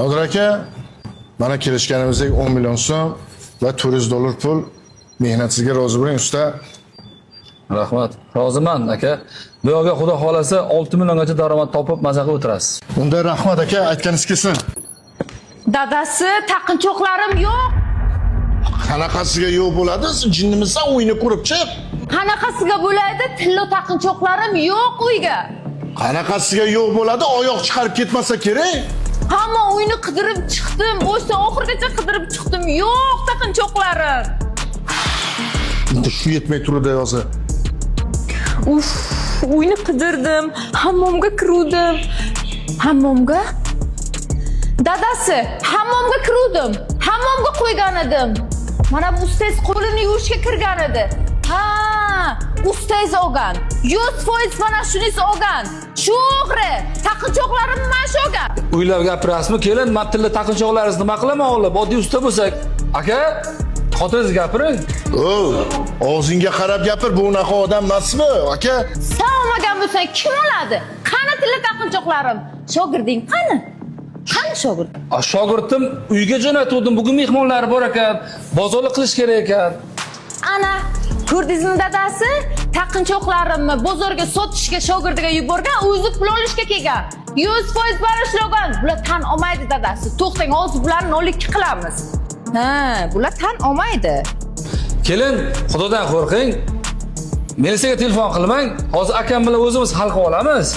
Nodir aka, mana kelishganimizdek 10 million so'm va 400 dollar pul mehnatsizga rozi bo'ling usta. Rahmat. Roziman aka. Bu yoqqa xudo xolasa 6 milliongacha daromad topib maza qilib o'tirasiz. Unda rahmat aka, aytganingiz kelsin. Dadasi, taqinchoqlarim yo'q. Qanaqasiga yo'q bo'ladi? Siz jinnimizdan uyni qurib chiq. Qanaqasiga bo'ladi? Tillo taqinchoqlarim yo'q uyga. Qanaqasiga yo'q bo'ladi? Oyoq chiqarib ketmasa kerak. Hamma uyni qidirib chiqdim. Boshdan oxirigacha qidirib chiqdim. Yo'q taqinchoqlarim. Endi shu yetmay turdi yo'zi. Uf, uyni qidirdim. Hammomga kiruvdim. Hammomga? Dadasi, hammomga kiruvdim. Hammomga qo'ygan edim. Mana bu ustangiz qo'lini yuvishga kirgan edi. Ha, ustangiz olgan. 100% mana shunis olgan. Shu o'g'ri. Taqinchoqlarim mana shu olgan. Uylab gapirasizmi? Kelin, men tilla taqinchoqlaringizni nima qilaman olib? Oddiy usta bo'lsak. Aka, xotiringiz gapiring. Og'zingga qarab gapir, bu unaqa odam emasmi, aka? Sen olmagan bo'lsang kim oladi? Qani tilla taqinchoqlarim? Shogirding qani? Qani shogird? Shogirdim uyga jo'natdim. Bugun mehmonlar bor ekan, bozorlik qilish kerak ekan. Ana, ko'rdingizmi dadasi? Taqinchoqlarimni bozorga sotishga shogirdiga yuborgan, o'zi pul olishga kelgan. 100% barishlogan. Bular tan olmaydi dadasi. To'xtang, hozir bularni 0 qilamiz. Ha, bular tan olmaydi. Kelin, xudodan qo'rqing. Militsiyaga telefon qilmang. Hozir akam bilan o'zimiz hal qilib olamiz.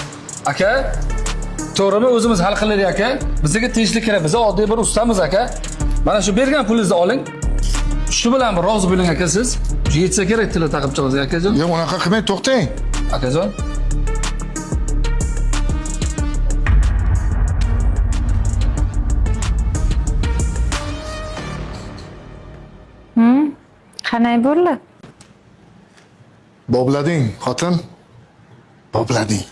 Aka, to'g'rimi, o'zimiz hal qilaylik aka. Bizga tinchlik kerak. Biz oddiy bir ustamiz aka. Mana shu bergan pulingizni oling. Shu bilan bir rozi bo'ling aka siz. Yetsa kerak tilla taqib chiqasiz akajon. Yo'q, unaqa qilmang, to'xtang. Akajon. Qanday bo'ldi? Boblading, xotin. Boblading.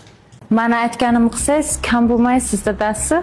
Mana aytganim qilsangiz, kam bo'lmaysiz dadasi.